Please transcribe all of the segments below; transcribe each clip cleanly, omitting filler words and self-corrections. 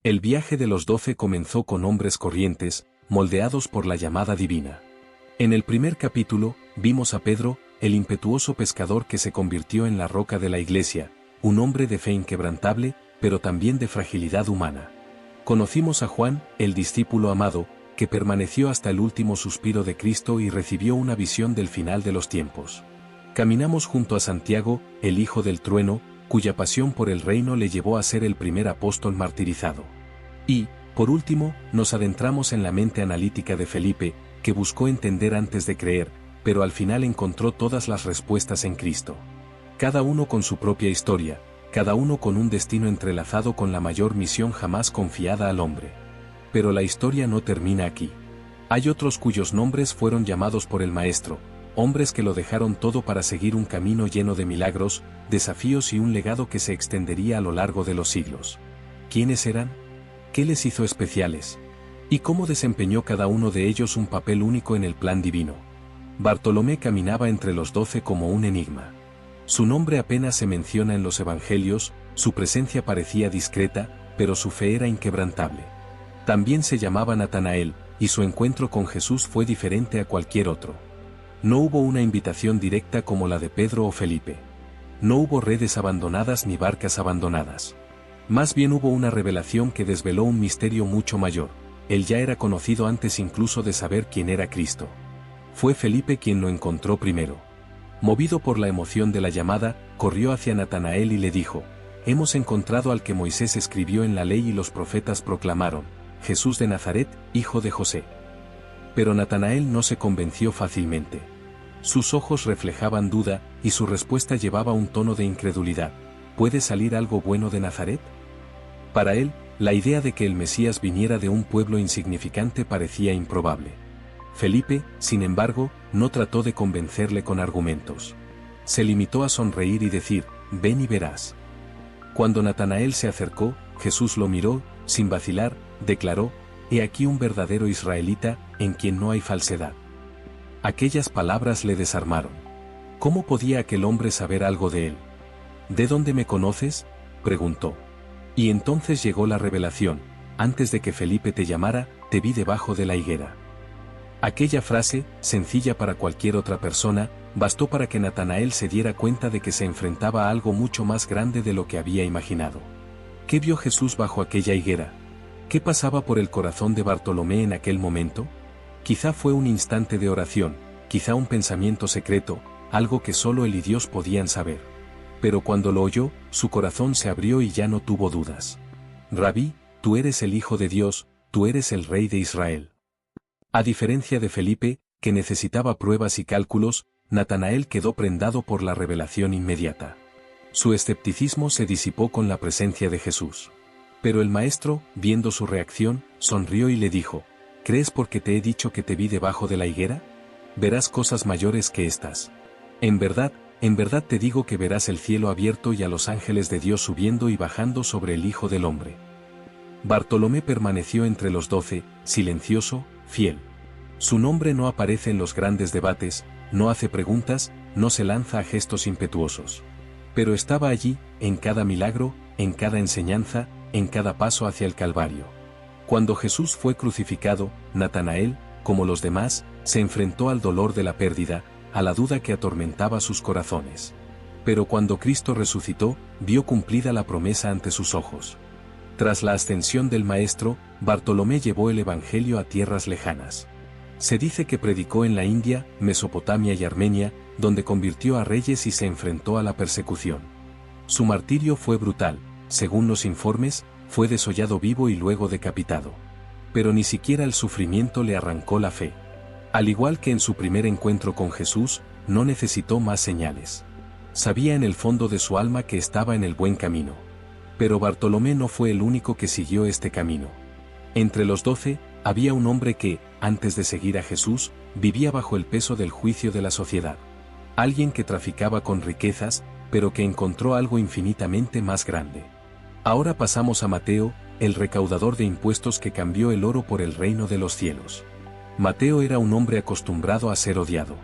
El viaje de los 12 comenzó con hombres corrientes, moldeados por la llamada divina. En el primer capítulo, vimos a Pedro, el impetuoso pescador que se convirtió en la roca de la iglesia, un hombre de fe inquebrantable, pero también de fragilidad humana. Conocimos a Juan, el discípulo amado, que permaneció hasta el último suspiro de Cristo y recibió una visión del final de los tiempos. Caminamos junto a Santiago, el hijo del trueno, cuya pasión por el reino le llevó a ser el primer apóstol martirizado. Y, por último, nos adentramos en la mente analítica de Felipe, que buscó entender antes de creer, pero al final encontró todas las respuestas en Cristo. Cada uno con su propia historia, cada uno con un destino entrelazado con la mayor misión jamás confiada al hombre. Pero la historia no termina aquí. Hay otros cuyos nombres fueron llamados por el Maestro, hombres que lo dejaron todo para seguir un camino lleno de milagros, desafíos y un legado que se extendería a lo largo de los siglos. ¿Quiénes eran? ¿Qué les hizo especiales? ¿Y cómo desempeñó cada uno de ellos un papel único en el plan divino? Bartolomé caminaba entre los 12 como un enigma. Su nombre apenas se menciona en los evangelios, su presencia parecía discreta, pero su fe era inquebrantable. También se llamaba Natanael, y su encuentro con Jesús fue diferente a cualquier otro. No hubo una invitación directa como la de Pedro o Felipe. No hubo redes abandonadas ni barcas abandonadas. Más bien hubo una revelación que desveló un misterio mucho mayor. Él ya era conocido antes incluso de saber quién era Cristo. Fue Felipe quien lo encontró primero. Movido por la emoción de la llamada, corrió hacia Natanael y le dijo: «Hemos encontrado al que Moisés escribió en la ley y los profetas proclamaron, Jesús de Nazaret, hijo de José». Pero Natanael no se convenció fácilmente. Sus ojos reflejaban duda, y su respuesta llevaba un tono de incredulidad. ¿Puede salir algo bueno de Nazaret? Para él, la idea de que el Mesías viniera de un pueblo insignificante parecía improbable. Felipe, sin embargo, no trató de convencerle con argumentos. Se limitó a sonreír y decir: «Ven y verás». Cuando Natanael se acercó, Jesús lo miró, sin vacilar, declaró: «He aquí un verdadero israelita, en quien no hay falsedad». Aquellas palabras le desarmaron. ¿Cómo podía aquel hombre saber algo de él? «¿De dónde me conoces?», preguntó. Y entonces llegó la revelación: «Antes de que Felipe te llamara, te vi debajo de la higuera». Aquella frase, sencilla para cualquier otra persona, bastó para que Natanael se diera cuenta de que se enfrentaba a algo mucho más grande de lo que había imaginado. ¿Qué vio Jesús bajo aquella higuera? ¿Qué pasaba por el corazón de Bartolomé en aquel momento? Quizá fue un instante de oración, quizá un pensamiento secreto, algo que solo él y Dios podían saber. Pero cuando lo oyó, su corazón se abrió y ya no tuvo dudas. «Rabí, tú eres el Hijo de Dios, tú eres el Rey de Israel». A diferencia de Felipe, que necesitaba pruebas y cálculos, Natanael quedó prendado por la revelación inmediata. Su escepticismo se disipó con la presencia de Jesús. Pero el maestro, viendo su reacción, sonrió y le dijo: «¿Crees porque te he dicho que te vi debajo de la higuera? Verás cosas mayores que estas. En verdad te digo que verás el cielo abierto y a los ángeles de Dios subiendo y bajando sobre el Hijo del Hombre». Bartolomé permaneció entre los 12, silencioso, fiel. Su nombre no aparece en los grandes debates, no hace preguntas, no se lanza a gestos impetuosos. Pero estaba allí, en cada milagro, en cada enseñanza, en cada paso hacia el Calvario. Cuando Jesús fue crucificado, Natanael, como los demás, se enfrentó al dolor de la pérdida, a la duda que atormentaba sus corazones. Pero cuando Cristo resucitó, vio cumplida la promesa ante sus ojos. Tras la ascensión del Maestro, Bartolomé llevó el Evangelio a tierras lejanas. Se dice que predicó en la India, Mesopotamia y Armenia, donde convirtió a reyes y se enfrentó a la persecución. Su martirio fue brutal, según los informes, fue desollado vivo y luego decapitado. Pero ni siquiera el sufrimiento le arrancó la fe. Al igual que en su primer encuentro con Jesús, no necesitó más señales. Sabía en el fondo de su alma que estaba en el buen camino. Pero Bartolomé no fue el único que siguió este camino. Entre los 12, había un hombre que, antes de seguir a Jesús, vivía bajo el peso del juicio de la sociedad. Alguien que traficaba con riquezas, pero que encontró algo infinitamente más grande. Ahora pasamos a Mateo, el recaudador de impuestos que cambió el oro por el reino de los cielos. Mateo era un hombre acostumbrado a ser odiado.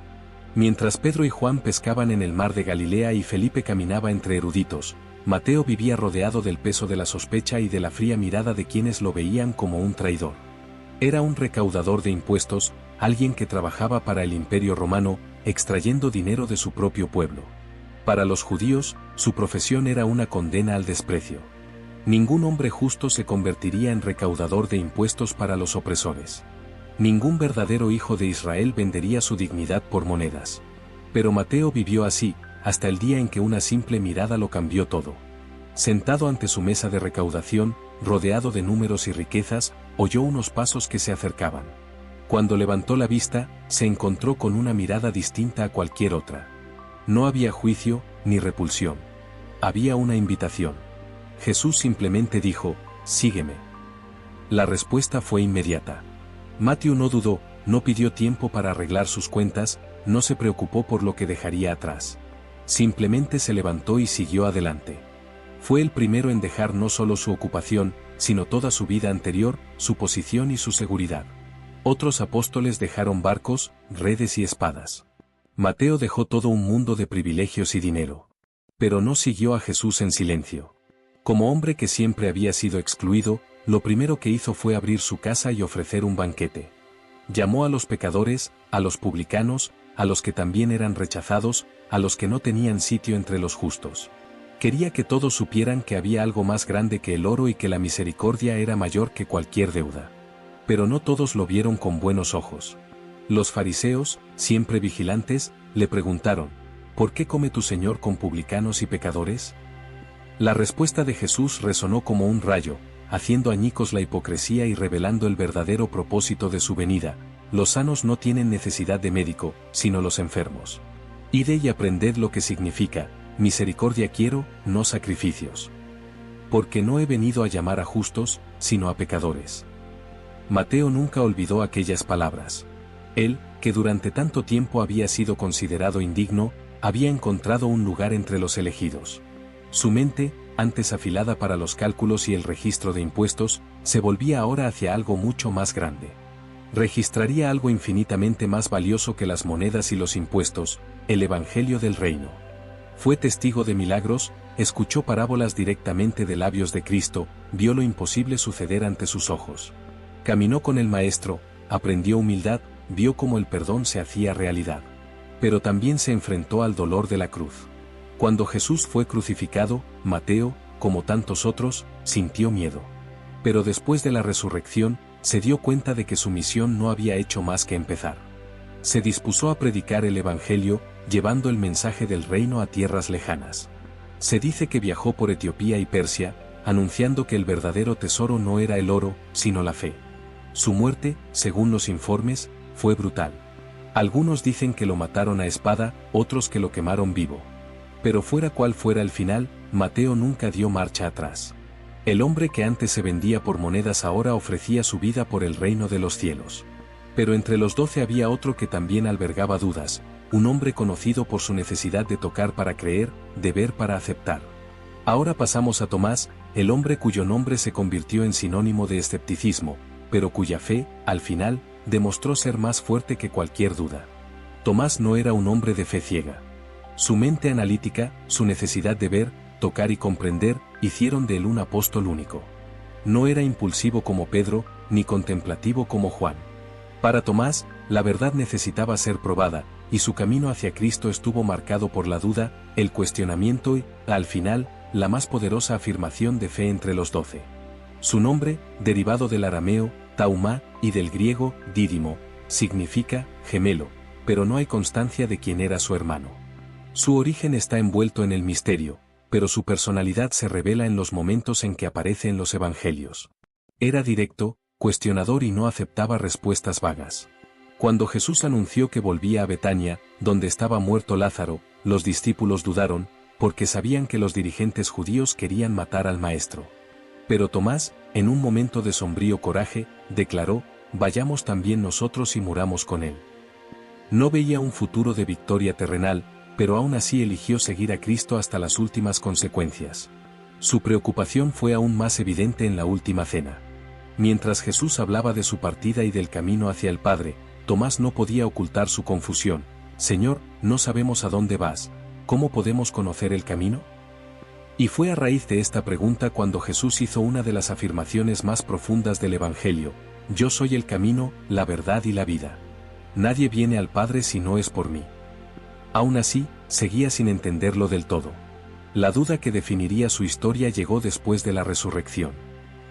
Mientras Pedro y Juan pescaban en el mar de Galilea y Felipe caminaba entre eruditos, Mateo vivía rodeado del peso de la sospecha y de la fría mirada de quienes lo veían como un traidor. Era un recaudador de impuestos, alguien que trabajaba para el Imperio Romano, extrayendo dinero de su propio pueblo. Para los judíos, su profesión era una condena al desprecio. Ningún hombre justo se convertiría en recaudador de impuestos para los opresores. Ningún verdadero hijo de Israel vendería su dignidad por monedas. Pero Mateo vivió así, hasta el día en que una simple mirada lo cambió todo. Sentado ante su mesa de recaudación, rodeado de números y riquezas, oyó unos pasos que se acercaban. Cuando levantó la vista, se encontró con una mirada distinta a cualquier otra. No había juicio, ni repulsión. Había una invitación. Jesús simplemente dijo, «Sígueme». La respuesta fue inmediata. Mateo no dudó, no pidió tiempo para arreglar sus cuentas, no se preocupó por lo que dejaría atrás. Simplemente se levantó y siguió adelante. Fue el primero en dejar no solo su ocupación, sino toda su vida anterior, su posición y su seguridad. Otros apóstoles dejaron barcos, redes y espadas. Mateo dejó todo un mundo de privilegios y dinero. Pero no siguió a Jesús en silencio. Como hombre que siempre había sido excluido, lo primero que hizo fue abrir su casa y ofrecer un banquete. Llamó a los pecadores, a los publicanos, a los que también eran rechazados, a los que no tenían sitio entre los justos. Quería que todos supieran que había algo más grande que el oro y que la misericordia era mayor que cualquier deuda. Pero no todos lo vieron con buenos ojos. Los fariseos, siempre vigilantes, le preguntaron, ¿por qué come tu Señor con publicanos y pecadores? La respuesta de Jesús resonó como un rayo, haciendo añicos la hipocresía y revelando el verdadero propósito de su venida. Los sanos no tienen necesidad de médico, sino los enfermos. Id y aprended lo que significa, misericordia quiero, no sacrificios. Porque no he venido a llamar a justos, sino a pecadores. Mateo nunca olvidó aquellas palabras. Él, que durante tanto tiempo había sido considerado indigno, había encontrado un lugar entre los elegidos. Su mente, antes afilada para los cálculos y el registro de impuestos, se volvía ahora hacia algo mucho más grande. Registraría algo infinitamente más valioso que las monedas y los impuestos, el Evangelio del Reino. Fue testigo de milagros, escuchó parábolas directamente de labios de Cristo, vio lo imposible suceder ante sus ojos. Caminó con el Maestro, aprendió humildad, vio cómo el perdón se hacía realidad. Pero también se enfrentó al dolor de la cruz. Cuando Jesús fue crucificado, Mateo, como tantos otros, sintió miedo. Pero después de la resurrección, se dio cuenta de que su misión no había hecho más que empezar. Se dispuso a predicar el Evangelio, llevando el mensaje del reino a tierras lejanas. Se dice que viajó por Etiopía y Persia, anunciando que el verdadero tesoro no era el oro, sino la fe. Su muerte, según los informes, fue brutal. Algunos dicen que lo mataron a espada, otros que lo quemaron vivo. Pero fuera cual fuera el final, Mateo nunca dio marcha atrás. El hombre que antes se vendía por monedas ahora ofrecía su vida por el reino de los cielos. Pero entre los 12 había otro que también albergaba dudas, un hombre conocido por su necesidad de tocar para creer, de ver para aceptar. Ahora pasamos a Tomás, el hombre cuyo nombre se convirtió en sinónimo de escepticismo, pero cuya fe, al final, demostró ser más fuerte que cualquier duda. Tomás no era un hombre de fe ciega. Su mente analítica, su necesidad de ver, tocar y comprender, hicieron de él un apóstol único. No era impulsivo como Pedro, ni contemplativo como Juan. Para Tomás, la verdad necesitaba ser probada, y su camino hacia Cristo estuvo marcado por la duda, el cuestionamiento y, al final, la más poderosa afirmación de fe entre los 12. Su nombre, derivado del arameo, taumá, y del griego, dídimo, significa gemelo, pero no hay constancia de quién era su hermano. Su origen está envuelto en el misterio, pero su personalidad se revela en los momentos en que aparece en los evangelios. Era directo, cuestionador y no aceptaba respuestas vagas. Cuando Jesús anunció que volvía a Betania, donde estaba muerto Lázaro, los discípulos dudaron, porque sabían que los dirigentes judíos querían matar al Maestro. Pero Tomás, en un momento de sombrío coraje, declaró, «Vayamos también nosotros y muramos con él». No veía un futuro de victoria terrenal, pero aún así eligió seguir a Cristo hasta las últimas consecuencias. Su preocupación fue aún más evidente en la última cena. Mientras Jesús hablaba de su partida y del camino hacia el Padre, Tomás no podía ocultar su confusión. «Señor, no sabemos a dónde vas, ¿cómo podemos conocer el camino?». Y fue a raíz de esta pregunta cuando Jesús hizo una de las afirmaciones más profundas del Evangelio: yo soy el camino, la verdad y la vida. Nadie viene al Padre si no es por mí. Aún así, seguía sin entenderlo del todo. La duda que definiría su historia llegó después de la resurrección.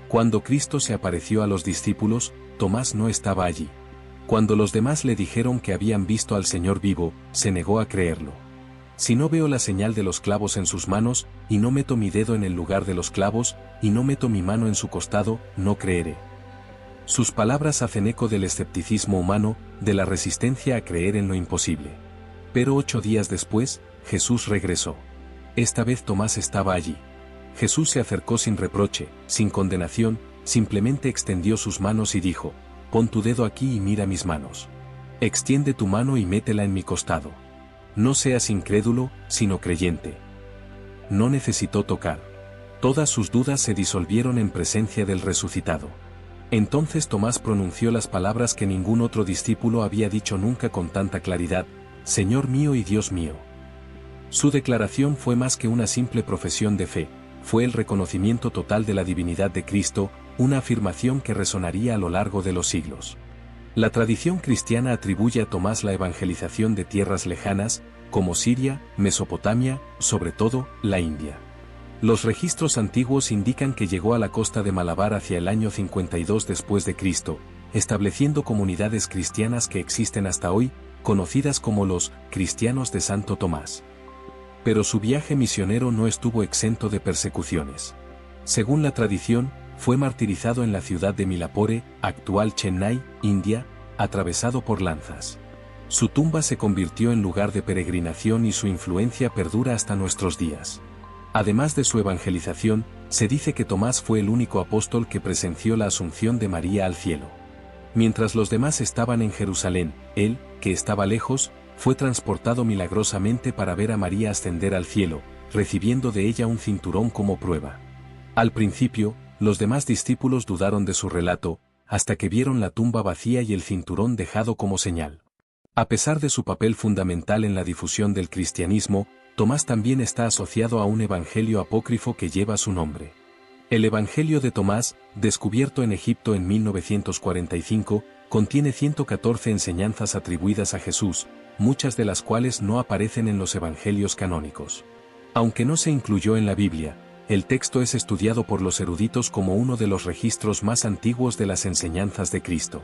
Cuando Cristo se apareció a los discípulos, Tomás no estaba allí. Cuando los demás le dijeron que habían visto al Señor vivo, se negó a creerlo. Si no veo la señal de los clavos en sus manos, y no meto mi dedo en el lugar de los clavos, y no meto mi mano en su costado, no creeré. Sus palabras hacen eco del escepticismo humano, de la resistencia a creer en lo imposible. Pero 8 días después, Jesús regresó. Esta vez Tomás estaba allí. Jesús se acercó sin reproche, sin condenación, simplemente extendió sus manos y dijo: pon tu dedo aquí y mira mis manos. Extiende tu mano y métela en mi costado. No seas incrédulo, sino creyente. No necesitó tocar. Todas sus dudas se disolvieron en presencia del resucitado. Entonces Tomás pronunció las palabras que ningún otro discípulo había dicho nunca con tanta claridad: Señor mío y Dios mío. Su declaración fue más que una simple profesión de fe, fue el reconocimiento total de la divinidad de Cristo, una afirmación que resonaría a lo largo de los siglos. La tradición cristiana atribuye a Tomás la evangelización de tierras lejanas, como Siria, Mesopotamia, sobre todo, la India. Los registros antiguos indican que llegó a la costa de Malabar hacia el año 52 después de Cristo, estableciendo comunidades cristianas que existen hasta hoy, conocidas como los cristianos de Santo Tomás. Pero su viaje misionero no estuvo exento de persecuciones. Según la tradición, fue martirizado en la ciudad de Milapore, actual Chennai, India, atravesado por lanzas. Su tumba se convirtió en lugar de peregrinación y su influencia perdura hasta nuestros días. Además de su evangelización, se dice que Tomás fue el único apóstol que presenció la asunción de María al cielo. Mientras los demás estaban en Jerusalén, él, que estaba lejos, fue transportado milagrosamente para ver a María ascender al cielo, recibiendo de ella un cinturón como prueba. Al principio, los demás discípulos dudaron de su relato, hasta que vieron la tumba vacía y el cinturón dejado como señal. A pesar de su papel fundamental en la difusión del cristianismo, Tomás también está asociado a un evangelio apócrifo que lleva su nombre. El Evangelio de Tomás, descubierto en Egipto en 1945, contiene 114 enseñanzas atribuidas a Jesús, muchas de las cuales no aparecen en los evangelios canónicos. Aunque no se incluyó en la Biblia, el texto es estudiado por los eruditos como uno de los registros más antiguos de las enseñanzas de Cristo.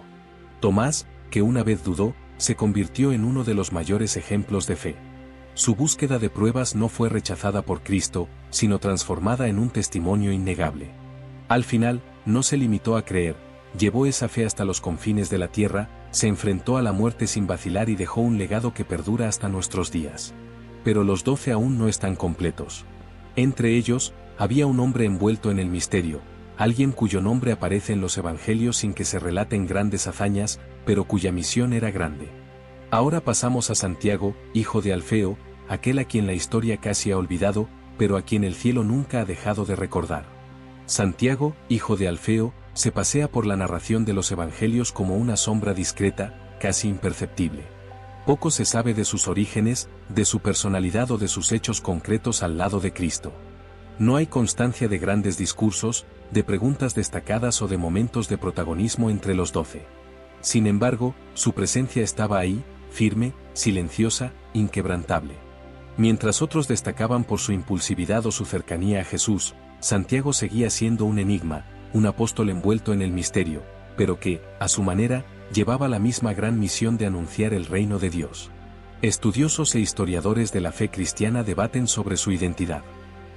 Tomás, que una vez dudó, se convirtió en uno de los mayores ejemplos de fe. Su búsqueda de pruebas no fue rechazada por Cristo, sino transformada en un testimonio innegable. Al final, no se limitó a creer, llevó esa fe hasta los confines de la tierra, se enfrentó a la muerte sin vacilar y dejó un legado que perdura hasta nuestros días. Pero los 12 aún no están completos. Entre ellos, había un hombre envuelto en el misterio, alguien cuyo nombre aparece en los evangelios sin que se relaten grandes hazañas, pero cuya misión era grande. Ahora pasamos a Santiago, hijo de Alfeo, aquel a quien la historia casi ha olvidado, pero a quien el cielo nunca ha dejado de recordar. Santiago, hijo de Alfeo, se pasea por la narración de los evangelios como una sombra discreta, casi imperceptible. Poco se sabe de sus orígenes, de su personalidad o de sus hechos concretos al lado de Cristo. No hay constancia de grandes discursos, de preguntas destacadas o de momentos de protagonismo entre los 12. Sin embargo, su presencia estaba ahí, firme, silenciosa, inquebrantable. Mientras otros destacaban por su impulsividad o su cercanía a Jesús, Santiago seguía siendo un enigma, un apóstol envuelto en el misterio, pero que, a su manera, llevaba la misma gran misión de anunciar el reino de Dios. Estudiosos e historiadores de la fe cristiana debaten sobre su identidad.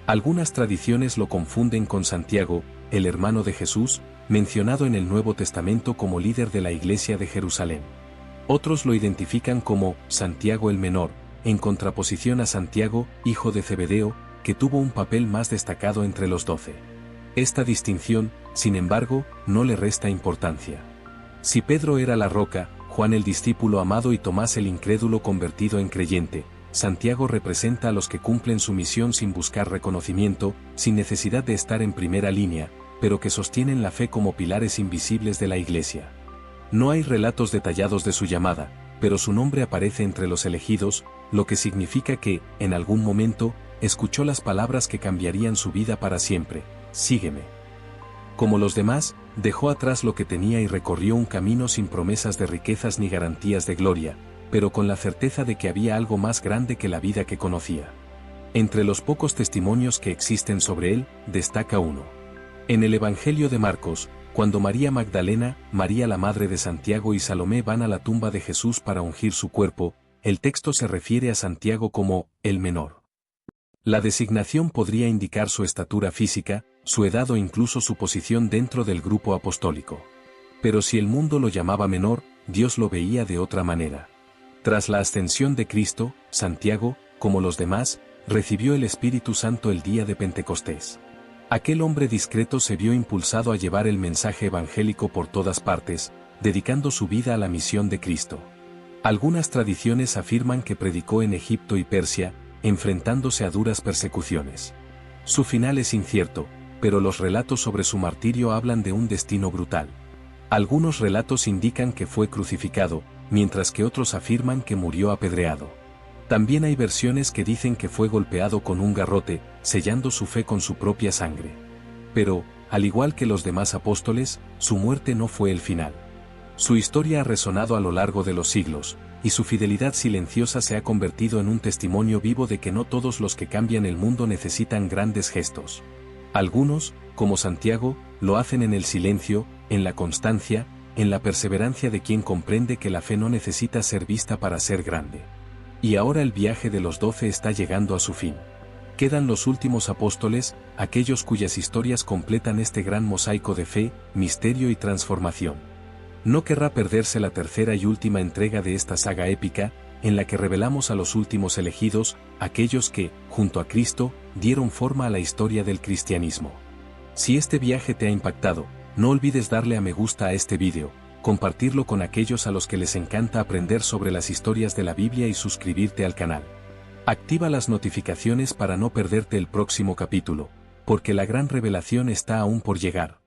Algunas tradiciones lo confunden con Santiago, el hermano de Jesús, mencionado en el Nuevo Testamento como líder de la Iglesia de Jerusalén. Otros lo identifican como Santiago el Menor, en contraposición a Santiago, hijo de Zebedeo, que tuvo un papel más destacado entre los 12. Esta distinción, sin embargo, no le resta importancia. Si Pedro era la roca, Juan el discípulo amado y Tomás el incrédulo convertido en creyente, Santiago representa a los que cumplen su misión sin buscar reconocimiento, sin necesidad de estar en primera línea, pero que sostienen la fe como pilares invisibles de la Iglesia. No hay relatos detallados de su llamada, pero su nombre aparece entre los elegidos, lo que significa que, en algún momento, escuchó las palabras que cambiarían su vida para siempre: sígueme. Como los demás, dejó atrás lo que tenía y recorrió un camino sin promesas de riquezas ni garantías de gloria, pero con la certeza de que había algo más grande que la vida que conocía. Entre los pocos testimonios que existen sobre él, destaca uno. En el Evangelio de Marcos, cuando María Magdalena, María la madre de Santiago y Salomé van a la tumba de Jesús para ungir su cuerpo, el texto se refiere a Santiago como el menor. La designación podría indicar su estatura física, su edad o incluso su posición dentro del grupo apostólico. Pero si el mundo lo llamaba menor, Dios lo veía de otra manera. Tras la ascensión de Cristo, Santiago, como los demás, recibió el Espíritu Santo el día de Pentecostés. Aquel hombre discreto se vio impulsado a llevar el mensaje evangélico por todas partes, dedicando su vida a la misión de Cristo. Algunas tradiciones afirman que predicó en Egipto y Persia, enfrentándose a duras persecuciones. Su final es incierto, pero los relatos sobre su martirio hablan de un destino brutal. Algunos relatos indican que fue crucificado, mientras que otros afirman que murió apedreado. También hay versiones que dicen que fue golpeado con un garrote, sellando su fe con su propia sangre. Pero, al igual que los demás apóstoles, su muerte no fue el final. Su historia ha resonado a lo largo de los siglos, y su fidelidad silenciosa se ha convertido en un testimonio vivo de que no todos los que cambian el mundo necesitan grandes gestos. Algunos, como Santiago, lo hacen en el silencio, en la constancia, en la perseverancia de quien comprende que la fe no necesita ser vista para ser grande. Y ahora el viaje de los 12 está llegando a su fin. Quedan los últimos apóstoles, aquellos cuyas historias completan este gran mosaico de fe, misterio y transformación. No querrá perderse la tercera y última entrega de esta saga épica, en la que revelamos a los últimos elegidos, aquellos que, junto a Cristo, dieron forma a la historia del cristianismo. Si este viaje te ha impactado, no olvides darle a me gusta a este vídeo, compartirlo con aquellos a los que les encanta aprender sobre las historias de la Biblia y suscribirte al canal. Activa las notificaciones para no perderte el próximo capítulo, porque la gran revelación está aún por llegar.